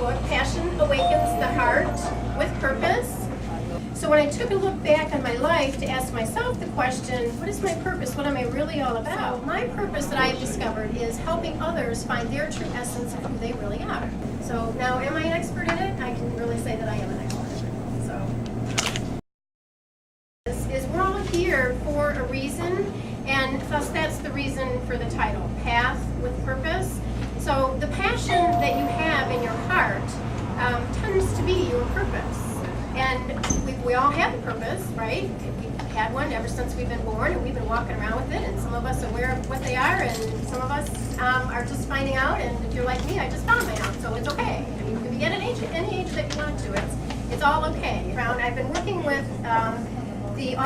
book, Passion Awakens the Heart with Purpose. So when I took a look back on my life to ask myself the question, what is my purpose? What am I really all about? My purpose that I've discovered is helping others find their true essence of who they really are. So now, am I an expert in it? I can really say that I am an expert in it. So we're all here for a reason, and thus that's the reason for the title, Path with Purpose. So the passion that you have in your heart tends to be your purpose. And we all have a purpose, right? We've had one ever since we've been born, and we've been walking around with it, and some of us are aware of what they are, and some of us are just finding out, and if you're like me, I just found mine out, so it's okay. I mean, you can be at any age that you want to. It's all okay. I've been working with the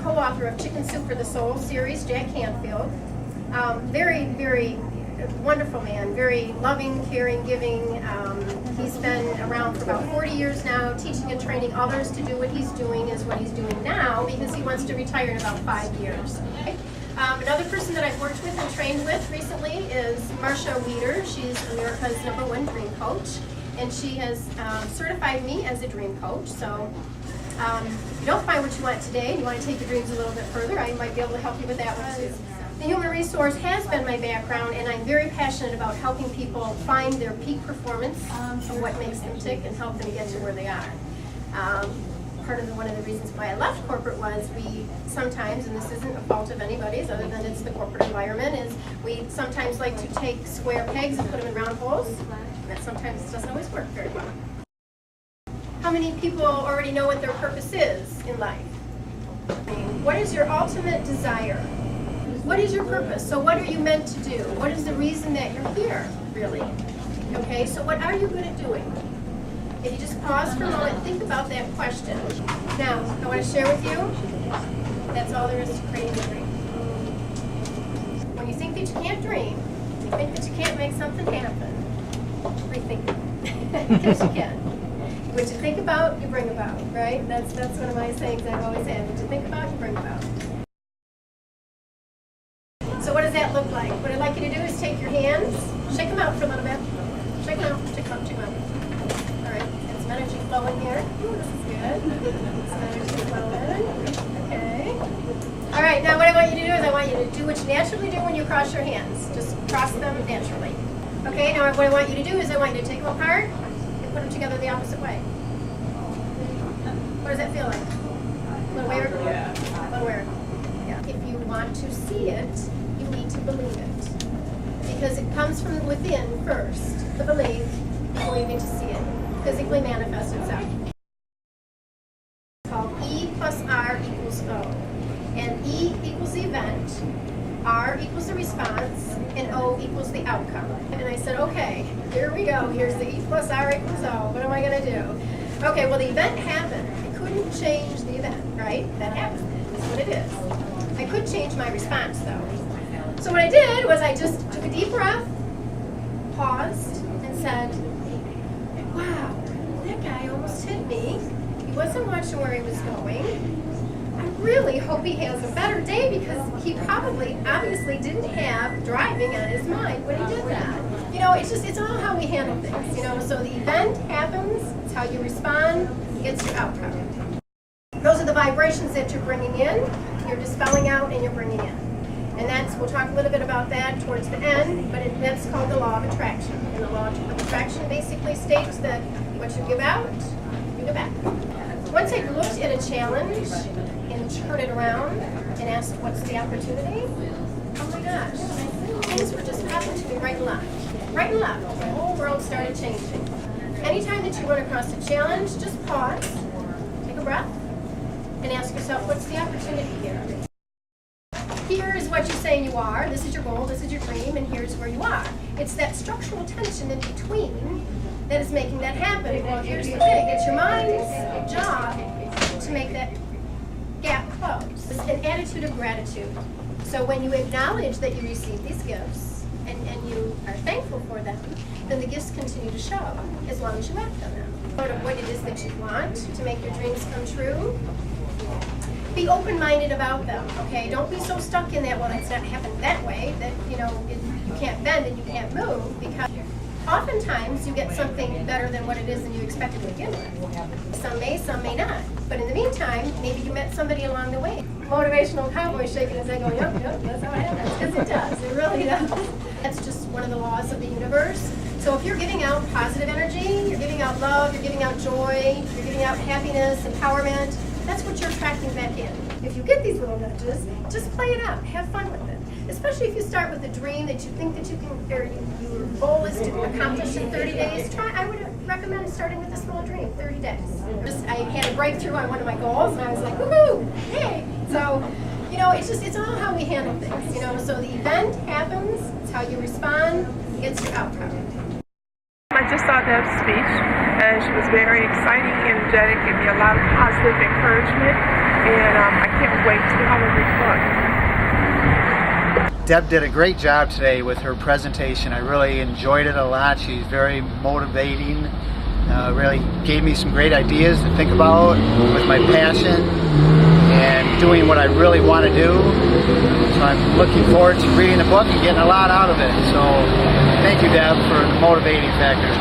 co-author of Chicken Soup for the Soul series, Jack Canfield. Very, very wonderful man, very loving, caring, giving. He's been around for about 40 years now, teaching and training others to do what he's doing now, because he wants to retire in about 5 years. Another person that I've worked with and trained with recently is Marsha Weeder. She's America's #1 dream coach, and she has certified me as a dream coach. So if you don't find what you want today and you want to take your dreams a little bit further, I might be able to help you with that one too. The human resource has been my background, and I'm very passionate about helping people find their peak performance of what makes them tick and help them get to where they are. One of the reasons why I left corporate was we sometimes, and this isn't a fault of anybody's other than it's the corporate environment, is we sometimes like to take square pegs and put them in round holes, and that sometimes doesn't always work very well. How many people already know what their purpose is in life? What is your ultimate desire? What is your purpose? So what are you meant to do? What is the reason that you're here, really? Okay, so what are you good at doing? If you just pause for a moment and think about that question. Now, I want to share with you, that's all there is to creating a dream. When you think that you can't dream, you think that you can't make something happen, rethink it. Because you can. What you think about, you bring about, right? That's one of my sayings I've always had. What you think about, you bring about. So what does that look like? What I'd like you to do is take your hands, shake them out for a little bit. Shake them out, shake them out, shake them out. All right, get some energy flowing here. Ooh, this is good. Some energy flowing. Okay. All right, now what I want you to do is I want you to do what you naturally do when you cross your hands. Just cross them naturally. Okay, now what I want you to do is I want you to take them apart and put them together the opposite way. What does that feel like? A little weird? Yeah. A little weird. Yeah. If you want to see it, you need to believe it. Because it comes from within first, the belief, before you get to see it physically manifest itself. It's called E plus R equals O. And E equals the event, R equals the response, and O equals the outcome. And I said, okay, here we go. Here's the E plus R equals O. What am I going to do? Okay, well, the event happened. I couldn't change the event, right? That happened. That's what it is. I could change my response, though. So what I did was I just took a deep breath, paused, and said, wow, that guy almost hit me. He wasn't watching where he was going. I really hope he has a better day, because he probably, obviously, didn't have driving on his mind when he did that. You know, it's all how we handle things, you know. So the event happens, it's how you respond, it's your outcome. Those are the vibrations that you're bringing in, you're dispelling out, and you're bringing in. And we'll talk a little bit about that towards the end, but that's called the law of attraction. And the law of attraction basically states that what you give out, you give back. Once I looked at a challenge and turned it around and asked, what's the opportunity? Oh my gosh, things were just happening to me right and left. Right and left. The whole world started changing. Anytime that you run across a challenge, just pause, take a breath, and ask yourself, what's the opportunity here? Here is what you're saying you are, this is your goal, this is your dream, and here's where you are. It's that structural tension in between that is making that happen. Well, here's the thing, it's your mind's job to make that gap close. It's an attitude of gratitude. So when you acknowledge that you received these gifts, and you are thankful for them, then the gifts continue to show, as long as you act on them. What it is that you want to make your dreams come true. Be open-minded about them, okay? Don't be so stuck in that, well, that's not happened that way, that, you know, you can't bend and you can't move, because Oftentimes, you get something better than what it is than you expected to begin with. Some may not. But in the meantime, maybe you met somebody along the way. Motivational cowboy shaking his head going, yep, that's how it happens. Because it does, it really does. That's just one of the laws of the universe. So if you're giving out positive energy, you're giving out love, you're giving out joy, you're giving out happiness, empowerment, that's what you're attracting back in. If you get these little nudges, just play it out, have fun with it. Especially if you start with a dream that you think that you can, or your goal is to accomplish in 30 days, I would recommend starting with a small dream, 30 days. I had a breakthrough on one of my goals and I was like, woohoo, hey! So, it's all how we handle things, so the event happens, it's how you respond, it's your outcome. I just saw Deb's speech, and she was very exciting, energetic, gave me a lot of positive encouragement, and I can't wait to see how it reflects. Deb did a great job today with her presentation. I really enjoyed it a lot. She's very motivating, really gave me some great ideas to think about with my passion and doing what I really want to do. So I'm looking forward to reading the book and getting a lot out of it. So thank you, Deb, for the motivating factors.